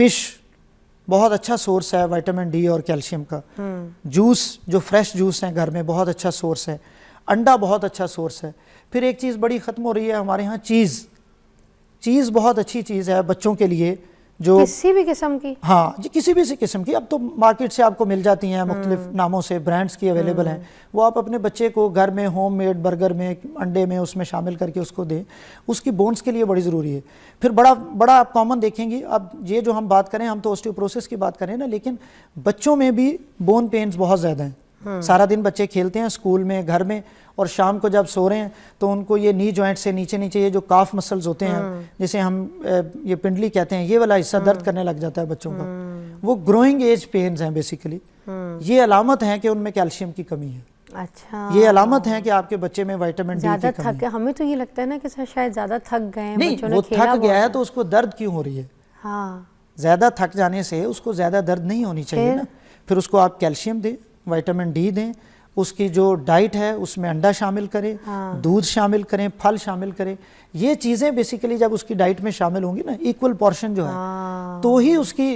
Fish बहुत अच्छा source है विटामिन डी और कैल्शियम का। जूस, जो फ्रेश जूस हैं घर में, बहुत अच्छा सोर्स है। अंडा बहुत अच्छा सोर्स है। फिर एक चीज़ बड़ी ख़त्म हो रही है हमारे यहाँ, चीज़ बहुत अच्छी चीज़ है बच्चों के लिए, जो किसी भी किस्म की, हाँ जी, किसी भी किस्म की। अब तो मार्केट से आपको मिल जाती हैं, मुख्तलिफ नामों से ब्रांड्स की अवेलेबल हैं। वो आप अपने बच्चे को घर में होममेड बर्गर में, अंडे में, उसमें शामिल करके उसको दें। उसकी बोन्स के लिए बड़ी ज़रूरी है। फिर बड़ा आप कॉमन देखेंगे, अब ये जो हम बात करें, हम तो ऑस्टियोपोरोसिस की बात करें ना, लेकिन बच्चों में भी बोन पेन्स बहुत ज़्यादा हैं। सारा दिन बच्चे खेलते हैं स्कूल में, घर में, और शाम को जब सो रहे हैं तो उनको ये नी जॉइंट से नीचे नीचे ये जो काफ मसल्स होते हैं, जिसे हम ये पिंडली कहते हैं, ये वाला हिस्सा दर्द करने लग जाता है बच्चों का। वो ग्रोइंग एज पेन्स हैं बेसिकली। ये अलामत है कि उनमें कैल्शियम की कमी है। अच्छा, ये अलामत है कि आपके बच्चे में विटामिन डी ज्यादा की कमी थक, हमें तो ये लगता है ना कि शायद ज्यादा थक गए हैं। नहीं, वो थक गया है तो उसको दर्द क्यों हो रही है? हाँ, ज्यादा थक जाने से उसको ज्यादा दर्द नहीं होनी चाहिए ना। फिर उसको आप कैल्शियम दें, विटामिन डी दें, उसकी जो डाइट है उसमें अंडा शामिल करें, दूध शामिल करें, फल शामिल करें। ये चीज़ें बेसिकली जब उसकी डाइट में शामिल होंगी ना, इक्वल पोर्शन जो है, तो ही उसकी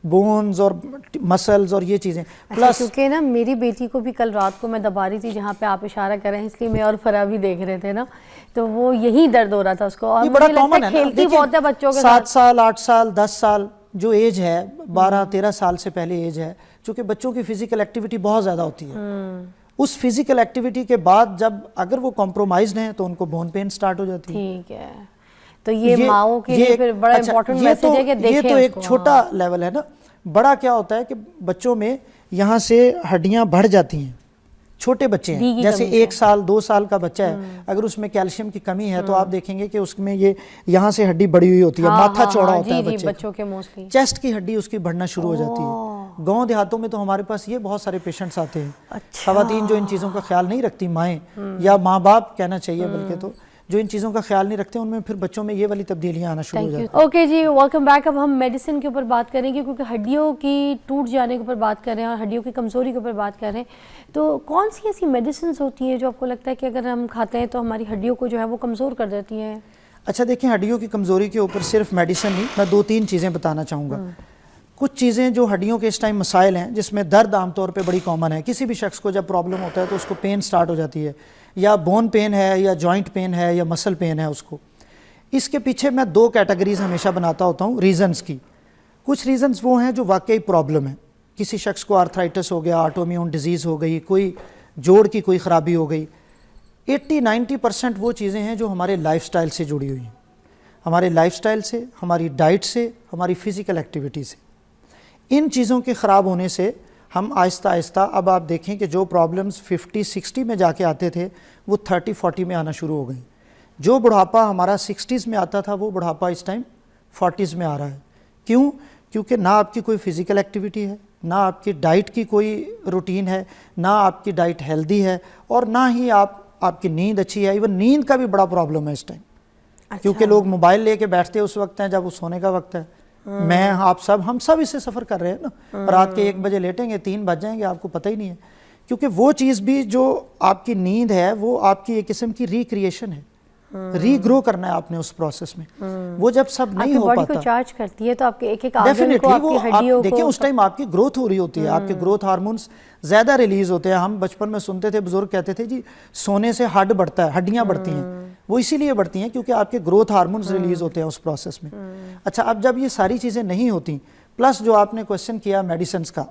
बोन्स और मसल्स और ये चीज़ें। प्लस क्योंकि ना मेरी बेटी को भी कल रात को मैं दबा रही थी जहाँ पे आप इशारा कर रहे हैं, इसलिए मैं और फरा भी देख रहे थे ना, तो वो यही दर्द हो रहा था उसको। और ये बड़ा कॉमन है, खेलती बहुत है बच्चों के 7 साल 8 साल 10 साल जो एज है, 12-13 साल से पहले एज है, चूँकि बच्चों की फिजिकल एक्टिविटी बहुत ज़्यादा होती है। उस फिजिकल एक्टिविटी के बाद जब अगर वो कॉम्प्रोमाइज्ड हैं तो उनको बोन पेन स्टार्ट हो जाती है। ठीक है, तो ये माओ के लिए फिर बड़ा इंपॉर्टेंट मैसेज है कि देखें। ये तो एक छोटा लेवल है ना। बड़ा क्या होता है कि बच्चों में यहाँ से हड्डियाँ बढ़ जाती हैं। छोटे बच्चे हैं, जैसे 1 साल 2 साल का बच्चा है, अगर उसमें कैल्शियम की कमी है तो आप देखेंगे कि उसमें ये यहाँ से हड्डी बढ़ी हुई होती है, माथा चौड़ा होता है बच्चों के मोस्टली, चेस्ट की हड्डी उसकी बढ़ना शुरू हो जाती है। गांव देहातों में तो हमारे पास ये बहुत सारे पेशेंट्स आते हैं। अच्छा। खवातीन जो इन चीज़ों का ख्याल नहीं रखती, माएँ या माँ बाप कहना चाहिए बल्कि, तो जो इन चीज़ों का ख्याल नहीं रखते, उनमें फिर बच्चों में ये वाली तब्दीलियाँ आना शुरू हो जाती हैं। ओके जी, वेलकम बैक। अब हम मेडिसिन के ऊपर बात करेंगे, क्योंकि हड्डियों की टूट जाने के ऊपर बात कर रहे हैं और हड्डियों की कमज़ोरी के ऊपर बात कर रहे हैं। तो कौन सी ऐसी मेडिसिन होती हैं जो आपको लगता है कि अगर हम खाते हैं तो हमारी हड्डियों को जो है वो कमज़ोर कर देती हैं? अच्छा देखिए, हड्डियों की कमज़ोरी के ऊपर सिर्फ मेडिसिन नहीं, मैं 2-3 चीज़ें बताना चाहूँगा। कुछ चीज़ें जो हड्डियों के इस टाइम मसाइल हैं, जिसमें दर्द आमतौर पे बड़ी कॉमन है। किसी भी शख्स को जब प्रॉब्लम होता है तो उसको पेन स्टार्ट हो जाती है, या बोन पेन है, या जॉइंट पेन है, या मसल पेन है उसको। इसके पीछे मैं 2 कैटेगरीज हमेशा बनाता होता हूँ रीज़न्स की। कुछ रीज़न्स वो हैं जो वाकई प्रॉब्लम है, किसी शख्स को आर्थराइटिस हो गया, ऑटोइम्यून डिजीज़ हो गई, कोई जोड़ की कोई ख़राबी हो गई। 80-90% वो चीज़ें हैं जो हमारे लाइफस्टाइल से जुड़ी हुई हैं, हमारे लाइफस्टाइल से, हमारी डाइट से, हमारी फ़िज़िकल एक्टिविटी से। इन चीज़ों के ख़राब होने से हम आहिस्ता आहिस्ता, अब आप देखें कि जो प्रॉब्लम्स 50-60 में जाके आते थे वो 30-40 में आना शुरू हो गई। जो बुढ़ापा हमारा 60s में आता था वो बुढ़ापा इस टाइम 40s में आ रहा है। क्यों? क्योंकि ना आपकी कोई फ़िज़िकल एक्टिविटी है, ना आपकी डाइट की कोई रूटीन है, ना आपकी डाइट हेल्दी है, और ना ही आपकी नींद अच्छी है। इवन नींद का भी बड़ा प्रॉब्लम है इस टाइम। अच्छा। क्योंकि लोग मोबाइल लेके बैठते उस वक्त हैं जब वो सोने का वक्त है। मैं, आप सब, हम सब इससे सफ़र कर रहे हैं ना। रात के 1 बजे लेटेंगे, 3 बज जाएंगे, आपको पता ही नहीं है। क्योंकि वो चीज़ भी जो आपकी नींद है वो आपकी एक किस्म की रिक्रिएशन है, रीग्रो करना है आपने उस प्रोसेस में। वो जब सब नहीं हो पाता, को चार्ज करती है तो आपके एक आर्गन को, आपकी हड्डियों को, देखिए उस टाइम आपकी ग्रोथ हो रही होती है, आपके ग्रोथ हार्मोन्स ज़्यादा रिलीज होते हैं। हम बचपन में सुनते थे, बुजुर्ग कहते थे जी सोने से हड्ड बढ़ता है, हड्डियाँ बढ़ती हैं। वो इसीलिए बढ़ती हैं क्योंकि आपके ग्रोथ हार्मोन्स रिलीज होते हैं उस प्रोसेस में। अच्छा, अब जब ये सारी चीज़ें नहीं होती, प्लस जो आपने क्वेश्चन किया मेडिसिन का,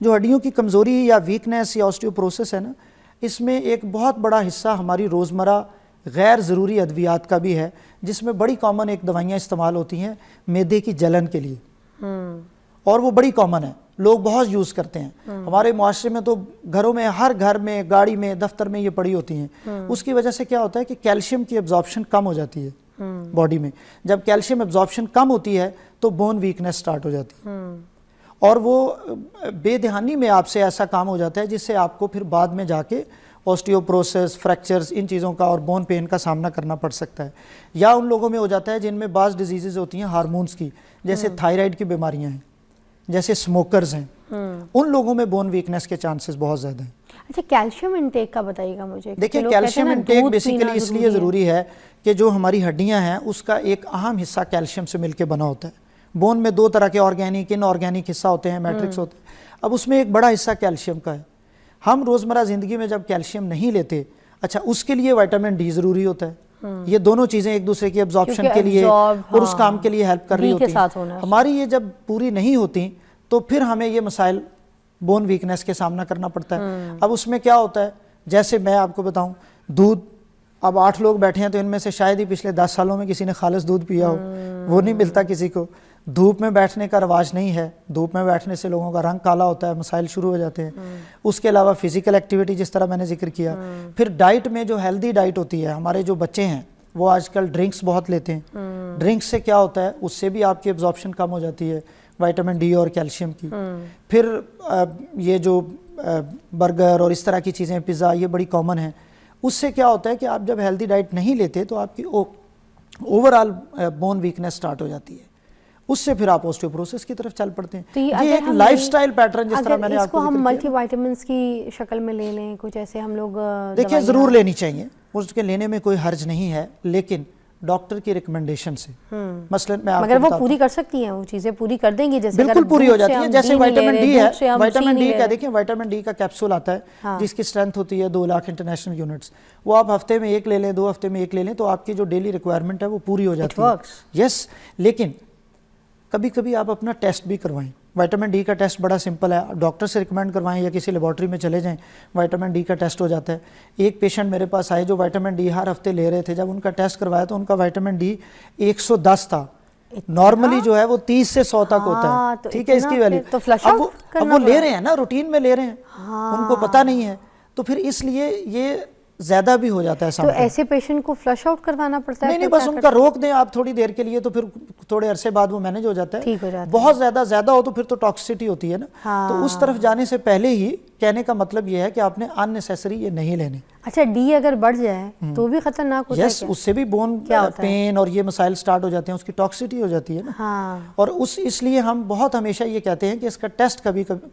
जो हड्डियों की कमज़ोरी या वीकनेस या ऑस्टियोपोरोसिस है ना, इसमें एक बहुत बड़ा हिस्सा हमारी रोज़मर्रा गैर ज़रूरी अद्वियात का भी है, जिसमें बड़ी कॉमन एक दवाइयाँ इस्तेमाल होती हैं मैदे की जलन के लिए, और वो बड़ी कॉमन है, लोग बहुत यूज़ करते हैं। हमारे मुआशरे में तो घरों में, हर घर में, गाड़ी में, दफ्तर में ये पड़ी होती हैं। उसकी वजह से क्या होता है कि कैल्शियम की एब्जॉर्प्शन कम हो जाती है बॉडी में। जब कैल्शियम एब्जॉर्प्शन कम होती है तो बोन वीकनेस स्टार्ट हो जाती है, और वो बेध्यानी में आपसे ऐसा काम हो जाता है जिससे आपको फिर बाद में जाके ऑस्टियोपोरोसिस, फ्रैक्चर्स, इन चीज़ों का और बोन पेन का सामना करना पड़ सकता है। या उन लोगों में हो जाता है जिनमें बाज़ डिजीज़ होती हैं हार्मोन्स की, जैसे थायराइड की बीमारियां हैं, जैसे स्मोकर्स हैं, उन लोगों में बोन वीकनेस के चांसेस बहुत ज़्यादा हैं। अच्छा, कैल्शियम इंटेक का बताइएगा मुझे। देखिए, कैल्शियम इंटेक बेसिकली इसलिए ज़रूरी है कि जो हमारी हड्डियाँ हैं उसका एक अहम हिस्सा कैल्शियम से मिलकर बना होता है। बोन में दो तरह के ऑर्गेनिक इनऑर्गेनिक हिस्सा होते हैं, मैट्रिक्स होते हैं। अब उसमें एक बड़ा हिस्सा कैल्शियम का है। हम रोज़मर्रा ज़िंदगी में जब कैल्शियम नहीं लेते, अच्छा उसके लिए विटामिन डी ज़रूरी होता है। ये दोनों चीज़ें एक दूसरे की एब्जॉर्प्शन के लिए और उस काम के लिए हेल्प कर रही होती हैं। हमारी ये जब पूरी नहीं होती तो फिर हमें ये मसाइल बोन वीकनेस के सामना करना पड़ता है। अब उसमें क्या होता है, जैसे मैं आपको बताऊं, दूध, अब 8 लोग बैठे हैं तो इनमें से शायद ही पिछले 10 सालों में किसी ने खालिस दूध पिया हो, वो नहीं मिलता किसी को। धूप में बैठने का रवाज नहीं है, धूप में बैठने से लोगों का रंग काला होता है, मसाइल शुरू हो जाते हैं। उसके अलावा फिजिकल एक्टिविटी जिस तरह मैंने जिक्र किया, फिर डाइट में जो हेल्दी डाइट होती है, हमारे जो बच्चे हैं वो आजकल ड्रिंक्स बहुत लेते हैं। ड्रिंक्स से क्या होता है, उससे भी आपकी एब्जॉर्प्शन कम हो जाती है विटामिन डी और कैल्शियम की। फिर ये जो बर्गर और इस तरह की चीज़ें, पिज़्ज़ा, ये बड़ी कॉमन है। उससे क्या होता है कि आप जब हेल्दी डाइट नहीं लेते तो आपकी ओवरऑल बोन वीकनेस स्टार्ट हो जाती है। उससे फिर आप ऑस्टियोपोरोसिस की तरफ चल पड़ते हैं। तो ये एक लाइफस्टाइल पैटर्न जिस तरह मैंने आपको हम मल्टीविटामिन्स की शक्ल में ले लें, कुछ ऐसे हम लोग देखिए ज़रूर लेनी चाहिए, उसके लेने में कोई हर्ज नहीं है, लेकिन डॉक्टर की रिकमेंडेशन से। मसलन मैं आपको मगर वो पूरी कर सकती हैं, वो चीज़ें पूरी कर देंगी, जैसे बिल्कुल पूरी हो जाती है। जैसे विटामिन डी है, विटामिन डी का देखिए, विटामिन डी का कैप्सूल आता है जिसकी स्ट्रेंथ होती है 2 लाख इंटरनेशनल यूनिट्स। वो आप हफ्ते में 1 ले लें, 2 हफ्ते में 1 ले लें, तो आपकी जो डेली रिक्वायरमेंट है वो पूरी हो जाती है। यस, लेकिन कभी कभी आप अपना टेस्ट भी करवाएं। विटामिन डी का टेस्ट बड़ा सिंपल है, डॉक्टर से रिकमेंड करवाएं या किसी लेबॉर्ट्री में चले जाएं, विटामिन डी का टेस्ट हो जाता है। एक पेशेंट मेरे पास आए जो विटामिन डी हर हफ्ते ले रहे थे, जब उनका टेस्ट करवाया तो उनका विटामिन डी 110 था। नॉर्मली जो है वो 30 से 100 तक होता है, तो ठीक है इसकी वैल्यू। तो अब वो ले रहे हैं ना, रूटीन में ले रहे हैं, उनको पता नहीं है, तो फिर इसलिए ये ज्यादा भी हो जाता है। तो ऐसे पेशेंट को फ्लश आउट करवाना पड़ता है? नहीं, बस उनका रोक दें आप थोड़ी देर के लिए, तो फिर थोड़े अरसे बाद वो मैनेज हो जाता है, ठीक हो जाता है। बहुत ज्यादा हो तो फिर तो टॉक्सिसिटी होती है ना। तो उस तरफ जाने से पहले ही कहने का मतलब ये है कि आपने अननेसेसरी ये नहीं लेने। अच्छा, डी अगर बढ़ जाए तो भी खतरनाक होता है? यस, उससे भी बोन पेन और ये मसाइल स्टार्ट हो जाते हैं, उसकी टॉक्सिसिटी हो जाती है ना। और इसलिए हम बहुत हमेशा ये कहते हैं कि इसका टेस्ट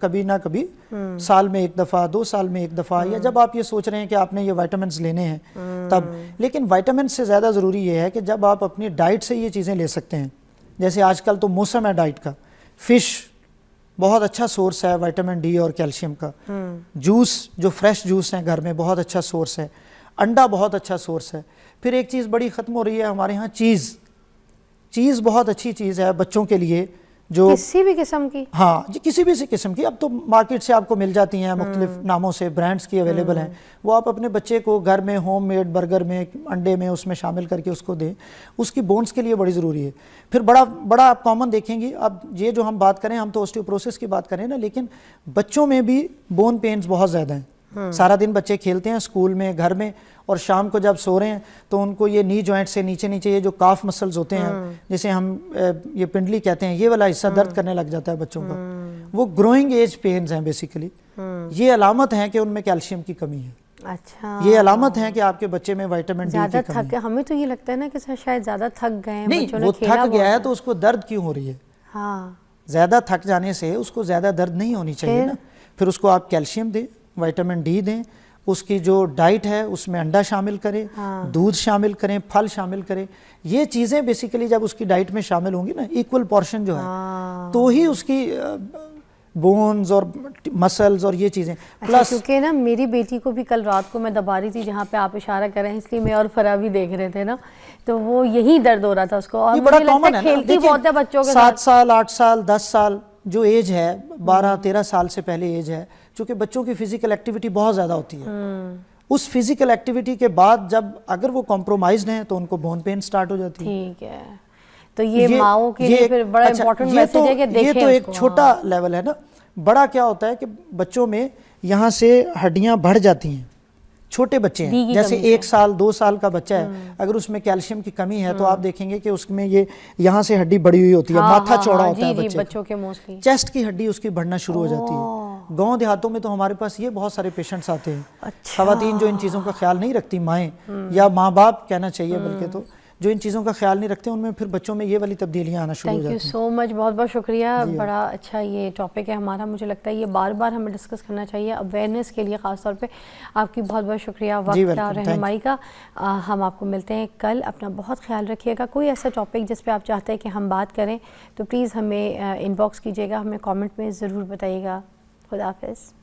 कभी ना कभी साल में 1 दफ़ा, 2 साल में 1 दफ़ा, या जब आप ये सोच रहे हैं कि आपने ये विटामिन लेने हैं तब। लेकिन विटामिन से ज़्यादा ज़रूरी ये है कि जब आप अपनी डाइट से ये चीज़ें ले सकते हैं। जैसे आजकल तो मौसम है डाइट का, फिश बहुत अच्छा सोर्स है विटामिन डी और कैल्शियम का। जूस, जो फ्रेश जूस हैं घर में, बहुत अच्छा सोर्स है। अंडा बहुत अच्छा सोर्स है। फिर एक चीज़ बड़ी ख़त्म हो रही है हमारे यहाँ, चीज़ बहुत अच्छी चीज़ है बच्चों के लिए, जो किसी भी किस्म की, हाँ जी, किसी भी किस्म की। अब तो मार्केट से आपको मिल जाती हैं, मुख्तलिफ नामों से ब्रांड्स की अवेलेबल हैं। वो आप अपने बच्चे को घर में होममेड बर्गर में, अंडे में, उसमें शामिल करके उसको दें, उसकी बोन्स के लिए बड़ी ज़रूरी है। फिर बड़ा आप कॉमन देखेंगे, अब ये जो हम बात करें, हम तो ऑस्टियोपोरोसिस की बात करें ना, लेकिन बच्चों में भी बोन पेन्स बहुत ज़्यादा हैं। सारा दिन बच्चे खेलते हैं स्कूल में, घर में, और शाम को जब सो रहे हैं तो उनको ये नी जॉइंट से नीचे ये जो काफ मसल्स होते हैं, जिसे हम ये पिंडली कहते हैं, ये वाला हिस्सा दर्द करने लग जाता है बच्चों का। वो ग्रोइंग एज पेन्स हैं बेसिकली। ये अलामत है कि उनमें कैल्शियम की कमी है। अच्छा, ये अलामत है कि आपके बच्चे में विटामिन डी की कमी है। हमें तो ये लगता है ना कि शायद ज्यादा थक गए हैं। नहीं, वो थक गया है तो उसको दर्द क्यों हो रही है? हाँ, ज्यादा थक जाने से उसको ज्यादा दर्द नहीं होनी चाहिए ना। फिर उसको आप कैल्शियम दें, विटामिन डी दें, उसकी जो डाइट है उसमें अंडा शामिल करें, दूध शामिल करें, फल शामिल करें। ये चीज़ें बेसिकली जब उसकी डाइट में शामिल होंगी ना, इक्वल पोर्शन जो है, तो ही उसकी बोन्स और मसल्स और ये चीज़ें। प्लस क्योंकि ना मेरी बेटी को भी कल रात को मैं दबा रही थी, जहाँ पे आप इशारा कर रहे हैं, इसलिए मैं और फरा भी देख रहे थे ना, तो वो यही दर्द हो रहा था उसको। और ये बड़ा कॉमन है, खेलती बहुत है बच्चों के 7 साल, 8 साल, 10 साल जो एज है, 12-13 साल से पहले एज है, चूँकि बच्चों की फिजिकल एक्टिविटी बहुत ज़्यादा होती है। उस फिजिकल एक्टिविटी के बाद जब अगर वो कॉम्प्रोमाइज्ड हैं तो उनको बोन पेन स्टार्ट हो जाती है। ठीक है, तो ये माओ के लिए फिर बड़ा इंपॉर्टेंट मैसेज है कि देखें ये तो एक छोटा लेवल है ना। बड़ा क्या होता है कि बच्चों में यहाँ से हड्डियाँ बढ़ जाती हैं। छोटे बच्चे हैं, जैसे 1 साल 2 साल का बच्चा है, अगर उसमें कैल्शियम की कमी है तो आप देखेंगे कि उसमें ये यहाँ से हड्डी बढ़ी हुई होती है, माथा चौड़ा होता है बच्चों के मोस्टली, चेस्ट की हड्डी उसकी बढ़ना शुरू हो जाती है। गांव देहातों में तो हमारे पास ये बहुत सारे पेशेंट्स आते हैं। खवातीन जो इन चीज़ों का ख्याल नहीं रखती, माएँ या माँ बाप कहना चाहिए बल्कि, तो जो इन चीज़ों का ख्याल नहीं रखते उनमें फिर बच्चों में ये वाली तब्दीलियाँ आना शुरू हो थैंक यू जाती हैं। सो मच, बहुत बहुत शुक्रिया। बड़ा अच्छा ये टॉपिक है हमारा, मुझे लगता है ये बार बार हमें डिस्कस करना चाहिए अवेयरनेस के लिए ख़ास तौर पे। आपकी बहुत बहुत शुक्रिया वक्त जी, का, वेलकम, थैंक रहनुमाई का। हम आपको मिलते हैं कल। अपना बहुत ख्याल रखिएगा। कोई ऐसा टॉपिक जिस पे आप चाहते हैं कि हम बात करें तो प्लीज़ हमें इनबॉक्स कीजिएगा, हमें कमेंट में ज़रूर बताइएगा। खुदा हाफिज़।